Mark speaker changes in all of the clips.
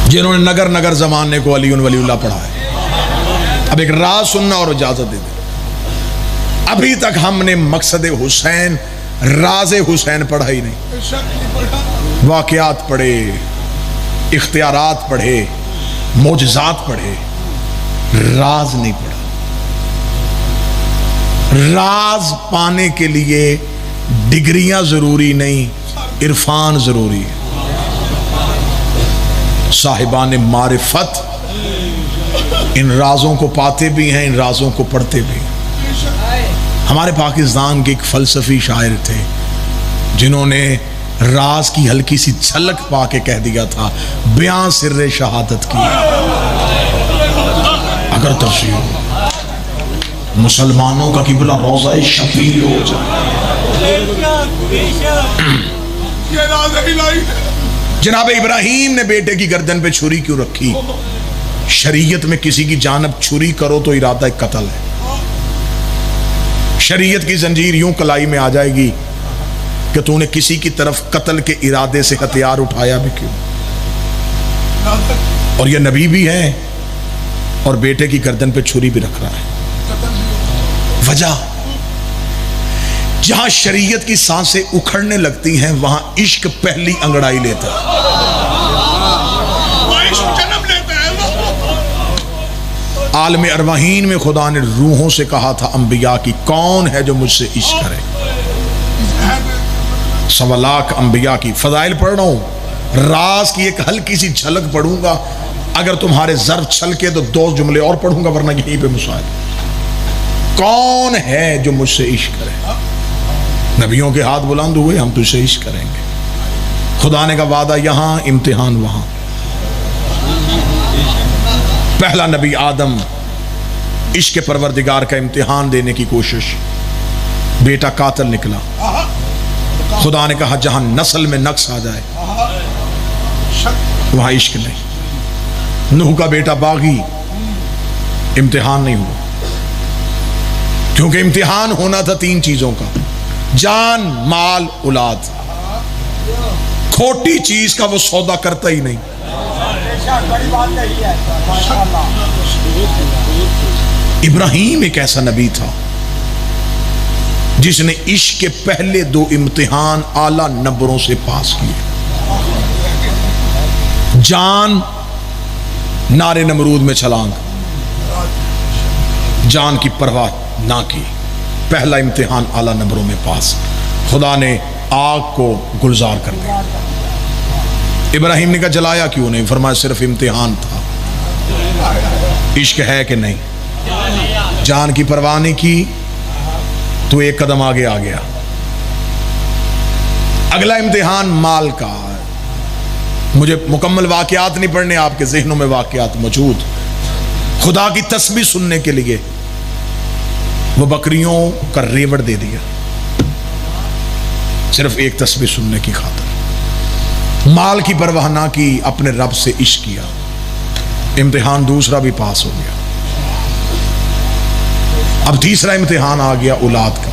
Speaker 1: जिन्होंने नगर नगर जमाने को अली वलीउल्लाह पढ़ा है। अब एक राज सुनना और इजाजत दे दे। अभी तक हमने मकसद हुसैन राज़े हुसैन पढ़ा ही नहीं। वाक़यात पढ़े, इख्तियारात पढ़े, मोजज़ात पढ़े, राज नहीं पढ़ा। राज पाने के लिए डिग्रियां जरूरी नहीं, इरफान जरूरी है। साहिबान मारिफत इन राजों को पाते भी हैं, इन राजों को पढ़ते भी हैं। हमारे पाकिस्तान के एक फलसफी शायर थे जिन्होंने राज की हल्की सी झलक पाके कह दिया था, बयां सिर्रे शहादत की अगर तफसीर मुसलमानों का किबला रोज़ा शफीर हो जाए। जनाब इब्राहीम ने बेटे की गर्दन पे छुरी क्यों रखी? शरीयत में किसी की जानब छुरी करो तो इरादा कत्ल है। शरीयत की जंजीर यूं कलाई में आ जाएगी कि तूने किसी की तरफ कत्ल के इरादे से हथियार उठाया भी क्यों? और यह नबी भी है और बेटे की गर्दन पे छुरी भी रख रहा है। वजह, जहां शरीयत की सांसें उखड़ने लगती हैं वहां इश्क पहली अंगड़ाई लेता है। आलम अरवाहीन में खुदा ने रूहों से कहा था अंबिया की, कौन है जो मुझसे इश्क करे? 1.25 लाख अंबिया की फजाइल पढ़ रहा हूं, राज की एक हल्की सी झलक पढ़ूंगा। अगर तुम्हारे ज़र्फ छलके तो 2 जुमले और पढ़ूंगा, वरना यहीं पे मुसाइल। कौन है जो मुझसे इश्क करे? नबियों के हाथ बुलंद हुए, हम तुझसे इश्क करेंगे। खुदा ने का वादा यहां, इम्तिहान वहां। पहला नबी आदम, इश्क परवरदिगार का इम्तिहान देने की कोशिश, बेटा कातिल निकला। खुदा ने कहा जहां नस्ल में नक्स आ जाए वहां इश्क नहीं। नूह का बेटा बागी, इम्तिहान नहीं हुआ, क्योंकि इम्तिहान होना था 3 चीजों का, जान, माल, औलाद। खोटी चीज का वो सौदा करता ही नहीं। इब्राहीम एक ऐसा नबी था जिसने इश्क के पहले 2 इम्तिहान आला नंबरों से पास किए। जान, नारे नमरूद में छलांग, जान की परवाह ना की, पहला इम्तिहान आला नंबरों में पास। खुदा ने आग को गुलजार कर दिया। इब्राहीम ने कहा जलाया क्यों नहीं? फरमाया सिर्फ इम्तिहान था, इश्क है कि नहीं। जान की परवाह नहीं की तो 1 कदम आगे आ गया। अगला इम्तिहान माल का। मुझे मुकम्मल वाकयात नहीं पढ़ने, आपके जहनों में वाकयात मौजूद। खुदा की तस्बीह सुनने के लिए वो बकरियों का रेवड़ दे दिया, सिर्फ 1 तस्बीह सुनने की खातिर। माल की परवाह ना की, अपने रब से इश्क किया। इम्तिहान दूसरा भी पास हो गया। अब तीसरा इम्तिहान आ गया औलाद का।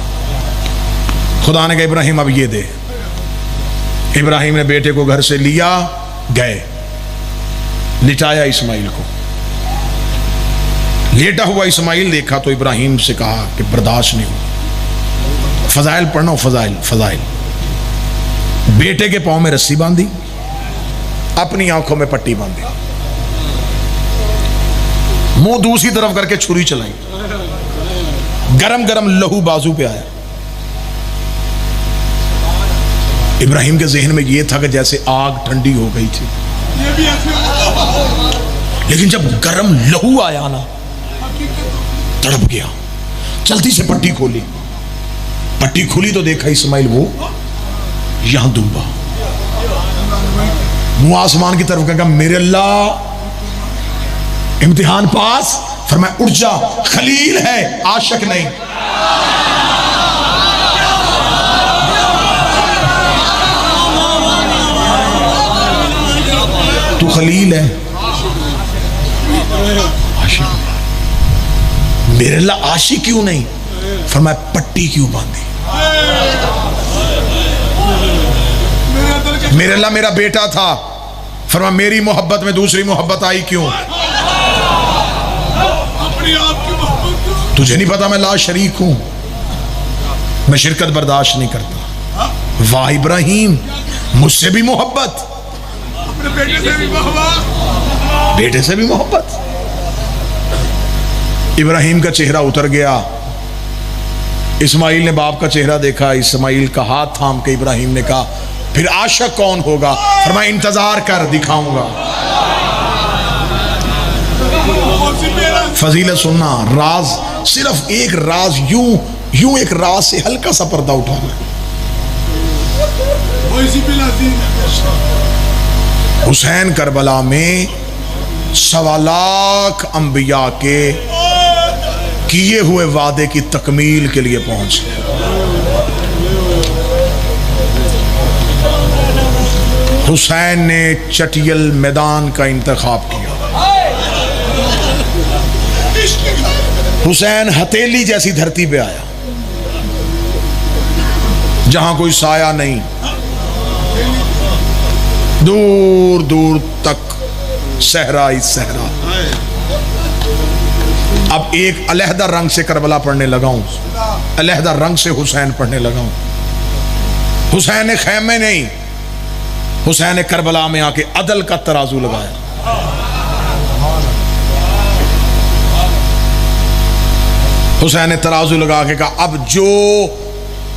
Speaker 1: खुदा ने कहा इब्राहिम अब ये दे। इब्राहिम ने बेटे को घर से लिया, गए, लिटाया इस्माइल को। लेटा हुआ इस्माइल देखा तो इब्राहिम से कहा कि बर्दाश्त नहीं हुआ। फजाइल पढ़ना, फजाइल फजाइल। बेटे के पांव में रस्सी बांधी, अपनी आंखों में पट्टी बांधी, मुंह दूसरी तरफ करके छुरी चलाई, गरम गरम लहू बाजू पे आया। इब्राहिम के जहन में यह था कि जैसे आग ठंडी हो गई थी, लेकिन जब गरम लहू आया ना, तड़प गया। जल्दी से पट्टी खोली। पट्टी खुली तो देखा इस्माइल वो यहां डूबा, मुंह आसमान की तरफ कहा मेरे अल्लाह, इम्तिहान पास। फरमाया उठ जा, खलील है, आशिक नहीं। तू खलील है, आशिक। मेरे अल्लाह आशिक क्यों नहीं? फरमाया पट्टी क्यों बांधी? मेरे अल्लाह मेरा बेटा था। फरमा मेरी मोहब्बत में दूसरी मोहब्बत आई क्यों? तुझे नहीं पता मैं ला शरीक हूं, मैं शिरकत बर्दाश्त नहीं करता। वाह इब्राहिम, मुझसे भी मोहब्बत, अपने बेटे से भी मोहब्बत, बेटे से भी मोहब्बत। इब्राहिम का चेहरा उतर गया। इस्माइल ने बाप का चेहरा देखा। इस्माइल का हाथ थाम के इब्राहिम ने कहा फिर आशिक कौन होगा? फरमाया इंतजार कर, दिखाऊंगा। फजीलत सुनना, राज, सिर्फ एक राज, यूं एक राज से हल्का सा पर्दा उठाना। हुसैन करबला में 1.25 लाख अंबिया के किए हुए वादे की तकमील के लिए पहुंचे। हुसैन ने चटियल मैदान का इंतखाब किया। हुसैन हथेली जैसी धरती पे आया जहां कोई साया नहीं, दूर दूर तक सहरा ही सहरा। अब एक अलहदा रंग से करबला पढ़ने लगा हूं, अलहदा रंग से हुसैन पढ़ने लगा हूं। हुसैन ने खैमे नहीं, हुसैन ने करबला में आके अदल का तराजू लगाया। हुसैन ने तराजू लगा के कहा अब जो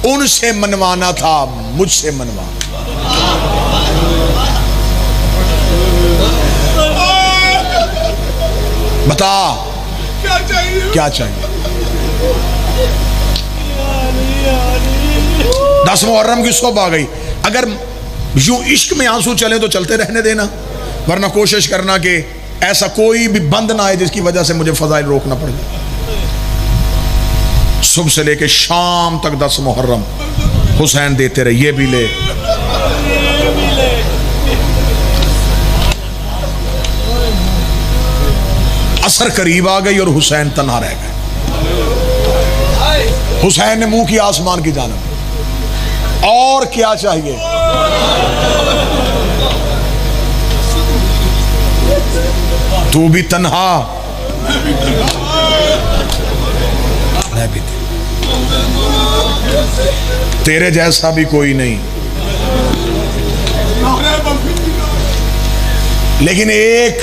Speaker 1: उनसे मनवाना था मुझसे मनवा। बता क्या चाहिए? 10 मुहर्रम की सुबह आ गई। अगर यूं इश्क में आंसू चले तो चलते रहने देना, वरना कोशिश करना कि ऐसा कोई भी बंद ना आए जिसकी वजह से मुझे फजाइल रोकना पड़ जाए। सुबह से लेके शाम तक 10 मुहर्रम हुसैन देते रहे, ये भी ले। असर करीब आ गई और हुसैन तन्हा रह गए। हुसैन ने मुंह किया आसमान की जानब, और क्या चाहिए? तू भी तन्हा, मैं भी, तेरे जैसा भी कोई नहीं, लेकिन एक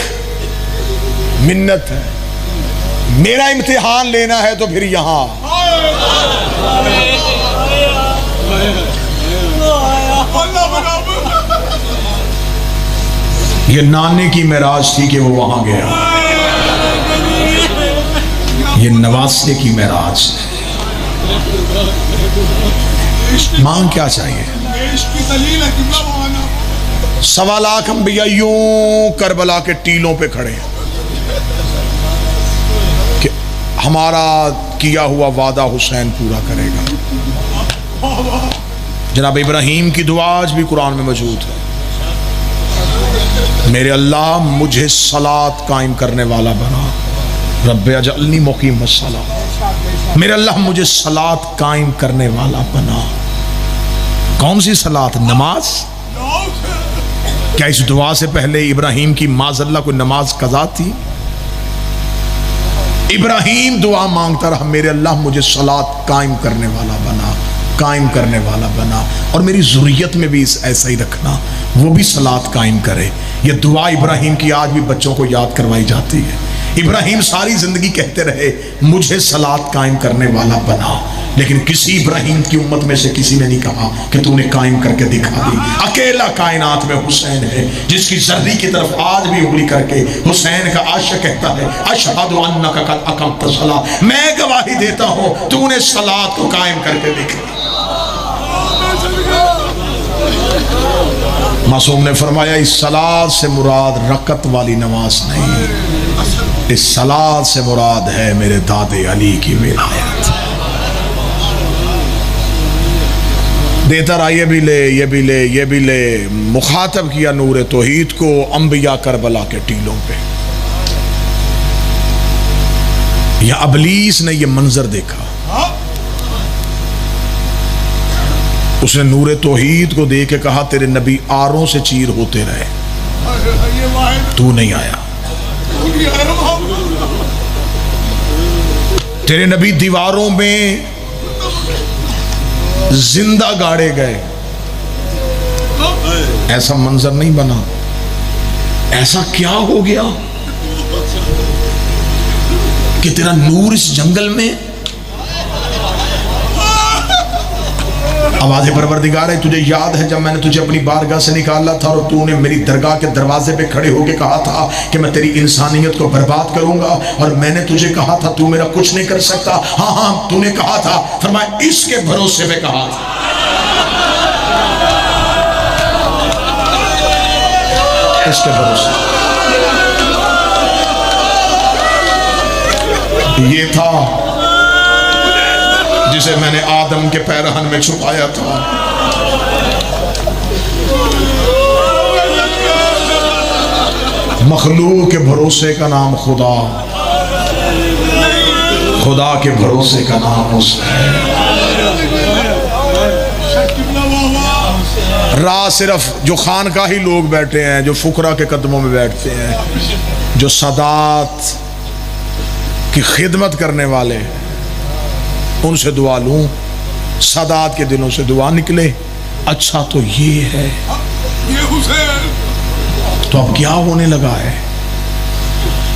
Speaker 1: मिन्नत है, मेरा इम्तिहान लेना है तो फिर यहां। ये नाने की मेराज थी कि वो वहां गया, ये नवासे की मेराज। मांग क्या चाहिए? 1.25 लाख अंबिया यूं करबला के टीलों पे खड़े हैं कि हमारा किया हुआ वादा हुसैन पूरा करेगा। जनाब इब्राहिम की दुआ आज भी कुरान में मौजूद है, मेरे अल्लाह मुझे सलात कायम करने वाला बना, रब्बे अजअलनी मुकीम अस्सलात। मेरे अल्लाह मुझे सलात कायम करने वाला बना। कौन सी सलात? नमाज। क्या इस दुआ से पहले इब्राहिम की माज़अल्लाह कोई नमाज कज़ा थी? इब्राहिम दुआ मांगता रहा, मेरे अल्लाह मुझे सलात कायम करने वाला बना, कायम करने वाला बना, और मेरी ज़ुर्रियत में भी ऐसा ही रखना, वो भी सलात कायम करे। ये दुआ इब्राहिम की आज भी बच्चों को याद करवाई जाती है। इब्राहिम सारी जिंदगी कहते रहे मुझे सलात कायम करने वाला बना, लेकिन किसी इब्राहिम की उम्मत में से किसी ने नहीं कहा कि तूने कायम करके दिखा दी। अकेला कायनात में हुसैन है जिसकी जर्री की तरफ आज भी उंगली करके हुसैन का आशिक कहता है अशहदु अन्नका क़द अक़मत सलात, मैं गवाही देता हूं तूने सलात को कायम करके दिखा। मासूम ने फरमाया इस सलात से मुराद रकत वाली नमाज नहीं, इस सलात से मुराद है मेरे दादे अली की विलायत। देता रहा, ये भी ले, ये भी ले, ये भी ले। मुखातब किया नूर तौहीद को अंबिया करबला के टीलों पे। या अबलीस ने ये मंजर देखा, उसने नूर तौहीद को देख के कहा तेरे नबी आरों से चीर होते रहे। तू नहीं आया। तेरे नबी दीवारों में जिंदा गाड़े गए, ऐसा मंजर नहीं बना। ऐसा क्या हो गया कि तेरा नूर इस जंगल में? आवाज़ परवरदिगार है, तुझे याद है जब मैंने तुझे अपनी बारगाह से निकाला था और तूने मेरी दरगाह के दरवाजे पे खड़े होके कहा था कि मैं तेरी इंसानियत को बर्बाद करूंगा, और मैंने तुझे कहा था तू मेरा कुछ नहीं कर सकता। हाँ हाँ तूने कहा था, फरमाया इसके भरोसे पे कहा था। इसके भरोसे ये था जिसे मैंने आदम के पैरहन में छुपाया था। मखलूक के भरोसे का नाम खुदा, खुदा के भरोसे का नाम हुसैन। राह सिर्फ जो खानकाही लोग बैठे हैं, जो फुकरा के कदमों में बैठते हैं, जो सादात की खिदमत करने वाले, उनसे दुआ लूं, सादात के दिलों से दुआ निकले। अच्छा तो ये है, तो अब क्या होने लगा है?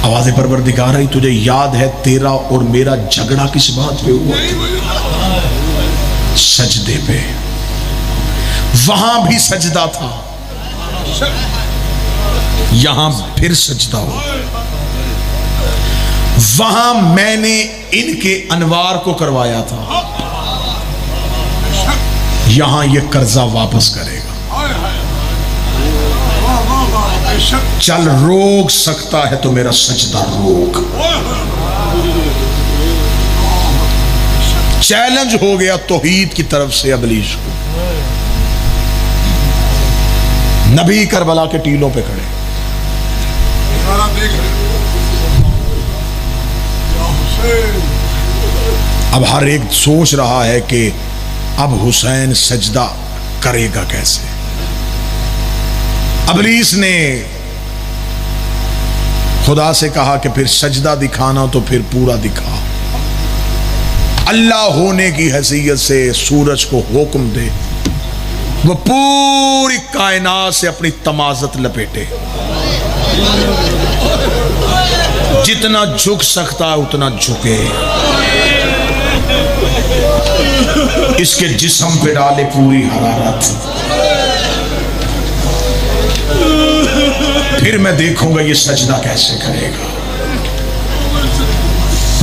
Speaker 1: आवाज़ परवरदिगार है, तुझे याद है तेरा और मेरा झगड़ा किस बात पे हुआ? सजदे पे। वहां भी सजदा था, यहां फिर सजदा हो। वहां मैंने इनके अनवार को करवाया था, यहां ये कर्जा वापस करेगा। चल रोक सकता है तो मेरा सजदा रोक। चैलेंज हो गया तौहीद की तरफ से इब्लीस को। नबी करबला के टीलों पे खड़े, अब हर एक सोच रहा है कि अब हुसैन सजदा करेगा कैसे। इब्लीस ने खुदा से कहा कि फिर सजदा दिखाना तो फिर पूरा दिखा। अल्लाह होने की हैसियत से सूरज को हुक्म दे, वो पूरी कायनात से अपनी तमाज़त लपेटे, जितना झुक सकता है उतना झुके, इसके जिस्म पे डाले पूरी हरारत, फिर मैं देखूंगा ये सजदा कैसे करेगा।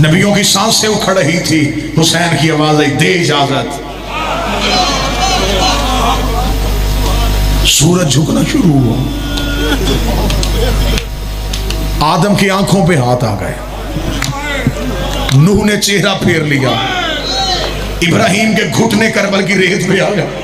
Speaker 1: नबियों की सांसें उखड़ रही थी, हुसैन की आवाज आई, दे इजाजत। सूरज झुकना शुरू हुआ, आदम की आंखों पे हाथ आ गए, नूह ने चेहरा फेर लिया, इब्राहिम के घुटने करबल की रेत पे आ गए।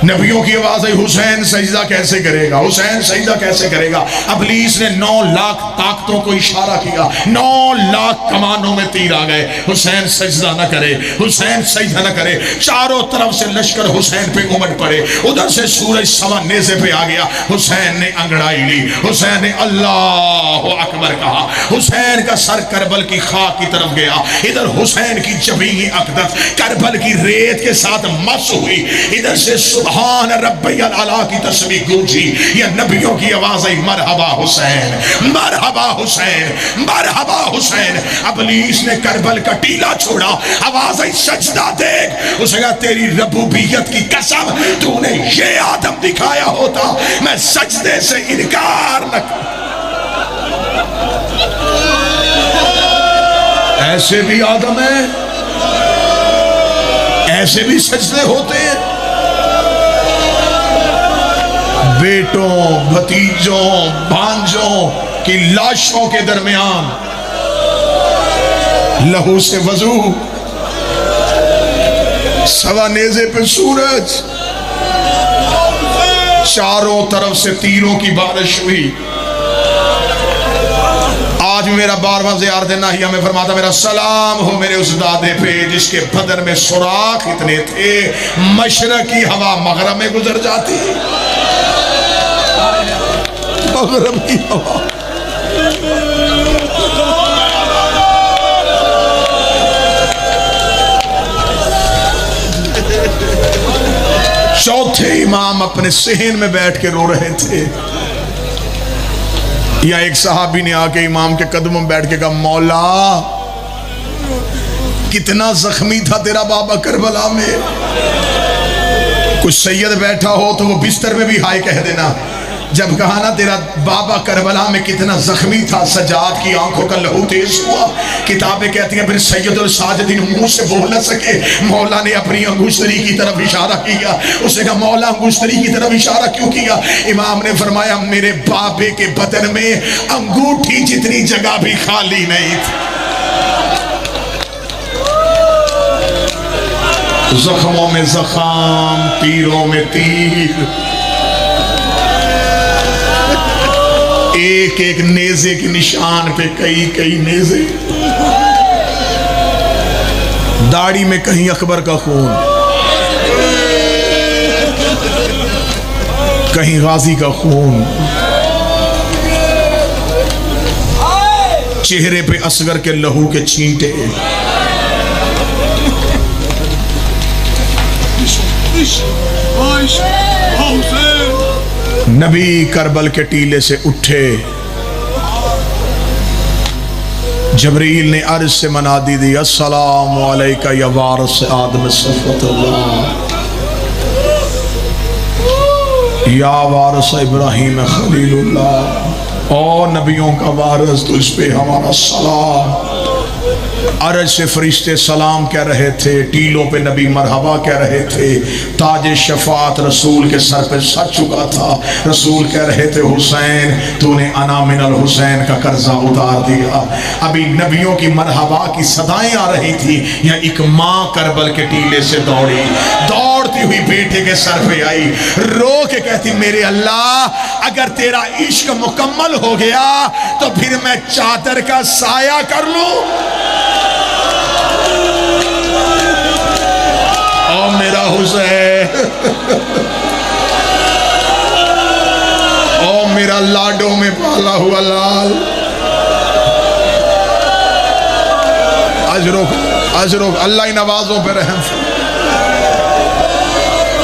Speaker 1: नबियों की आवाज आई, हुसैन सजदा कैसे करेगा, हुसैन सजदा कैसे करेगा। इब्लीस ने 9 लाख ताकतों को इशारा किया, 9 लाख कमानों में तीर आ गए, हुसैन सजदा न करे, हुसैन सजदा न करे। चारों तरफ से लश्कर हुसैन पे उमड़ पड़े, उधर से सूरज सवा नेज़े पे आ गया। हुसैन ने अंगड़ाई ली, हुसैन ने अल्लाह अकबर कहा, हुसैन का सर करबल की खाक की तरफ गया। इधर हुसैन की जबीनी अक़दस करबल की रेत के साथ मस हुई, इधर से सुभान रब्बियल आला की तस्बीह गूंजी। ये नबियों की आवाज आई, मरहबा हुसैन, मरहबा हुसैन, मरहबा हुसैन। इब्लीस ने करबल का टीला छोड़ा, आवाज आई, सजदा देख। उसने कहा, तेरी रबूबियत की कसम, तूने ये आदम दिखाया होता मैं सजदे से इनकार न कर। ऐसे भी आदम है, ऐसे भी सजदे होते हैं। बेटों, भतीजों, भांजों की लाशों के दरमियान लहू से वजू, सवा नेज़े पे सूरज, चारों तरफ से तीरों की बारिश हुई। आज मेरा बारवां ज़ियारत नाहिया में फरमाता, मेरा सलाम हो मेरे उस दादे पे जिसके बदन में सुराख इतने थे, मशरक की हवा मगरब में गुजर जाती। मगरब की हवा। चौथे इमाम अपने सेहन में बैठ के रो रहे थे। या एक सहाबी ने आके इमाम के कदमों में बैठ के कहा, मौला कितना जख्मी था तेरा बाबा करबला में। कुछ सैयद बैठा हो तो वो बिस्तर में भी हाय कह देना। जब कहा ना तेरा बाबा करबला में कितना जख्मी था, सजाद की आंखों का लहू तेज हुआ। किताबें कहती हैं फिर सैयदुल साजिदीन मुंह से बोल न सके, मौला ने अपनी अंगूष्ठरी की तरफ इशारा किया। उसने कहा, मौला अंगूष्ठरी की तरफ इशारा क्यों किया? इमाम ने फरमाया, मेरे बाबे के बदन में अंगूठी जितनी जगह भी खाली नहीं थी। जख्मों में जख्म, तीरों में तीर, एक एक नेज़े के निशान पे कई कई नेज़े। दाढ़ी में कहीं अकबर का खून, कहीं गाजी का खून, चेहरे पे असगर के लहू के छींटे। नबी करबल के टीले से उठे। जबरील ने अर्ज से मनादी दी, अस्सलामु अलैका या वारिस आदम सफ़वतुल्लाह, या वारिस इब्राहीम खलीलुल्लाह। और नबियों का वारिस तुझ पे हमारा सलाम। अरज से फरिश्ते सलाम कह रहे थे, टीलों पे नबी मरहबा कह रहे थे। ताजे शफात रसूल के सर पे सच चुका था। रसूल कह रहे थे, हुसैन तूने अना मिनल हुसैन का कर्जा उतार दिया। अभी नबियों की मरहबा की सदाएं आ रही थी। या एक माँ करबल के टीले से दौड़ी, दौड़ती हुई बेटे के सर पे आई, रो के कहती, मेरे अल्लाह अगर तेरा इश्क मुकम्मल हो गया तो फिर मैं चादर का साया कर लूं। ओ मेरा हुसैन, ओ मेरा लाडों में पाला हुआ लाल। अजरो अल्लाह नवाजों पे रहम।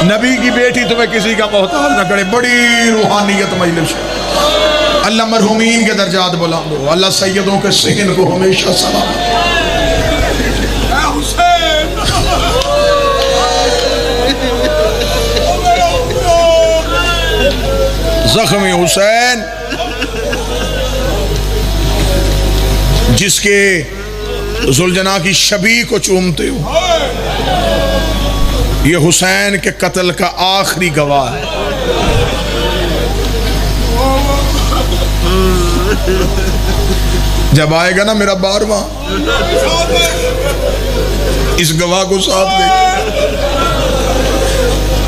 Speaker 1: नबी की बेटी तुम्हें किसी का मोहताज न करे। बड़ी रूहानियत मजलिस। अल्लाह मरहूमीन के दर्जात बुलंद दो। अल्लाह सैयदों के सेहन को हमेशा सलाम। जख्मी हुसैन जिसके जुलजना की शबी को चूमते हो, ये हुसैन के कत्ल का आखिरी गवाह है। जब आएगा ना मेरा 12वां, इस गवाह को साथ देगा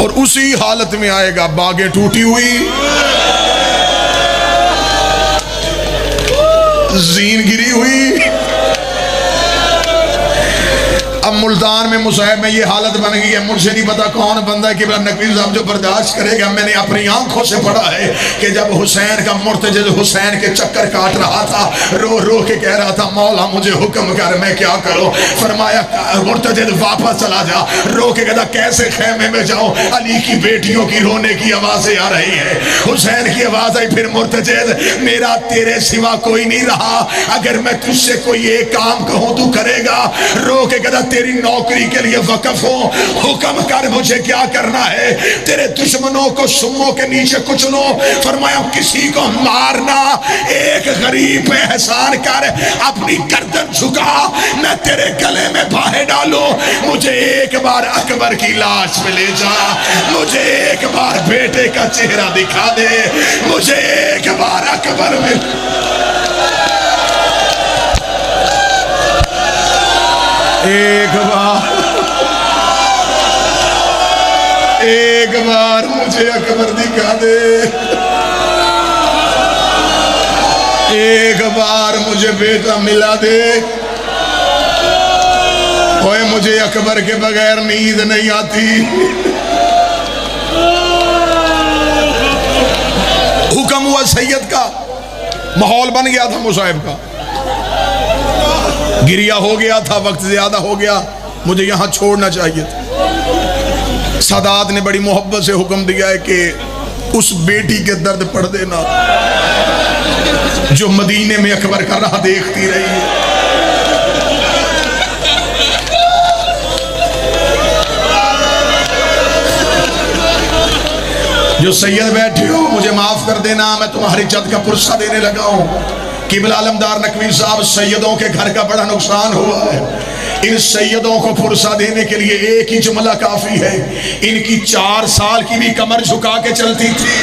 Speaker 1: और उसी हालत में आएगा, बागें टूटी हुई, जीन गिरी हुई। अब मुल्तान में मुसाहिब में ये हालत बन गई है। मुझे नहीं पता कौन बंदा है कि नकवी साहब जो बर्दाश्त करेगा। मैंने अपनी आंखों से पढ़ा है कि जब हुसैन का मुर्तजिद हुसैन के चक्कर काट रहा था, रो रो के कह रहा था, मौला मुझे हुक्म कर, मैं क्या करूं? फरमाया, मुर्तजिद वापस चला जा। रो के कहता, कैसे खेमे में जाऊं? अली की बेटियों की रोने की आवाजें आ रही है। हुसैन की आवाज आई, फिर मुर्तजिद, मेरा तेरे सिवा कोई नहीं रहा, अगर मैं तुझसे कोई एक काम कहूं तू करेगा? रो के कहता, तेरी नौकरी के लिए वक़्फ़ हूं, हुक्म कर मुझे क्या करना है? तेरे दुश्मनों को सुम्मों के नीचे कुचलो। फरमाया, किसी को मारना, एक गरीब पे एहसान कर, अपनी गर्दन झुका, मैं तेरे गले में बाहें डालूं। मुझे एक बार अकबर की लाश पे ले जा, मुझे एक बार बेटे का चेहरा दिखा दे, मुझे एक बार अकबर में। एक बार मुझे अकबर दिखा दे, एक बार मुझे बेटा मिला दे। ओए मुझे अकबर के बगैर नींद नहीं आती। हुक्म हुआ सैयद का, माहौल बन गया था मुसाहिब का, गिरिया हो गया था, वक्त ज्यादा हो गया, मुझे यहां छोड़ना चाहिए था। सादात ने बड़ी मोहब्बत से हुक्म दिया है कि उस बेटी के दर्द पढ़ देना जो मदीने में अकबर का राह देखती रही है। जो सैयद बैठे हो, मुझे माफ कर देना, मैं तुम्हारी इज्जत का पुरस्कार देने लगा हूं। किबला आलमदार नकवी साहब, सैयदों के घर का बड़ा नुकसान हुआ है। इन सैयदों को पुरस्कार देने के लिए एक ही जुमला काफी है, इनकी 4 साल की भी कमर झुका के चलती थी,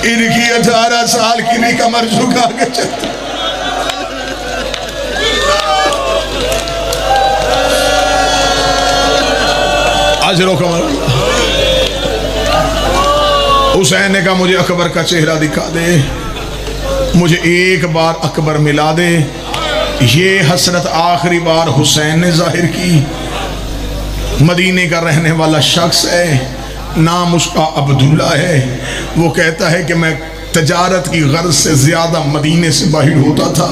Speaker 1: इनकी 18 साल की भी कमर झुका के चलती। अजरो कमर। हुसैन ने कहा मुझे अकबर का चेहरा दिखा दे, मुझे एक बार अकबर मिला दे। ये हसरत आखिरी बार हुसैन ने जाहिर की। मदीने का रहने वाला शख्स है, नाम उसका अब्दुल्ला है। वो कहता है कि मैं तजारत की गर्ज से ज़्यादा मदीने से बाहर होता था।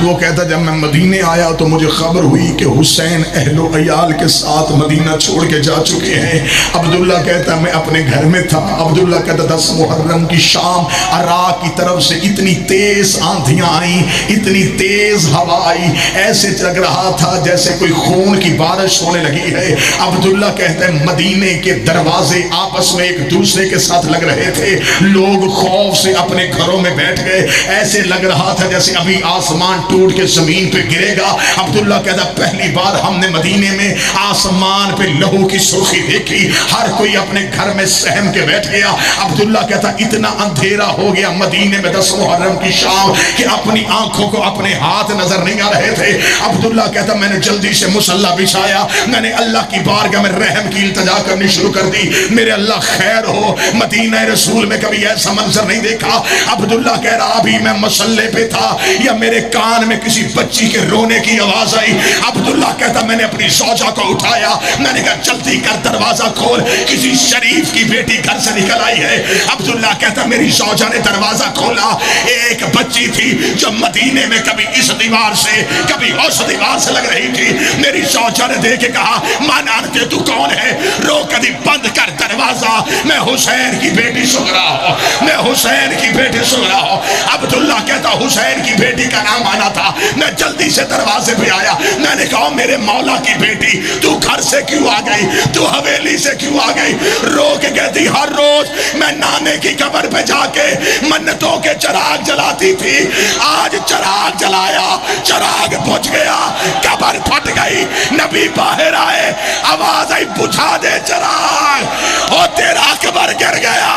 Speaker 1: वो कहता जब मैं मदीने आया तो मुझे खबर हुई कि हुसैन अहलो अयाल के साथ मदीना छोड़ के जा चुके हैं। अब्दुल्ला कहता मैं अपने घर में था। अब्दुल्ला कहता 10 मुहर्रम की शाम अराक की तरफ से इतनी तेज आंधियां आई, इतनी तेज हवा आई, ऐसे लग रहा था जैसे कोई खून की बारिश होने लगी है। अब्दुल्ला कहता है मदीने के दरवाजे आपस में एक दूसरे के साथ लग रहे थे, लोग खौफ से अपने घरों में बैठ गए, ऐसे लग रहा था जैसे अभी आसमान टूट के जमीन पे गिरेगा। अब्दुल्ला कहता पहली बार हमने मदीने में आसमान पे लहू की सुर्खी देखी, हर कोई अपने घर में सहम के बैठ गया। अब्दुल्ला कहता इतना अंधेरा हो गया मदीने में 10 मुहर्रम की शाम कि अपनी आंखों को अपने हाथ नजर नहीं आ रहे थे। अब्दुल्ला कहता मैंने जल्दी से मुसल्ला बिछाया, मैंने अल्लाह की बारगाह में रहम की इल्तिजा करनी शुरू कर दी। मेरे अल्लाह खैर हो, मदीना रसूल में कभी ऐसा मंजर नहीं देखा। अब्दुल्ला कह रहा अभी मैं मसल्ले पे था या मेरे कान में किसी बच्ची के रोने की आवाज आई। अब्दुल्ला कहता मैंने अपनी सौजा को उठाया, मैंने कहा जल्दी कर दरवाजा खोल, किसी शरीफ की बेटी घर से निकल आई है। अब्दुल्ला कहता मेरी सौजा ने दरवाजा खोला, एक बच्ची थी जो मदीने में कभी इस दीवार से कभी उस दीवार से लग रही थी। मेरी सौजा ने देख के कहा मानाते तू कौन है, रो कभी बंद कर दरवाजा, मैं हुसैन की बेटी सुन रहा हूं, मैं हुसैन की बेटी सुन रहा हूं। अब्दुल्ला कहता हुसैन की बेटी का नाम आना था। मैं जल्दी से दरवाजे पे आया, मैंने कहा मेरे मौला की बेटी तू घर से क्यों आ गई, तू हवेली से क्यों आ गई। रो के कहती हर रोज मैं नाने की कब्र पे जाके मन्नतों के चिराग जलाती थी, आज चिराग जलाया, चिराग बुझ गया, कब्र फट गई, नबी बाहर आए, आवाज आई बुझा दे चिराग, और तेरा अकबर गिर गया,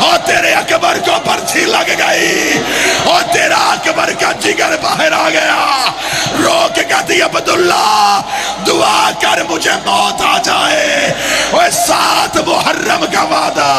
Speaker 1: और तेरे अकबर को बरछी लग गई, और तेरा अकबर का जिगर बाहर आ गया। रो के कहती अब्दुल्ला दुआ कर मुझे मौत आ जाए, और 7 मुहर्रम का वादा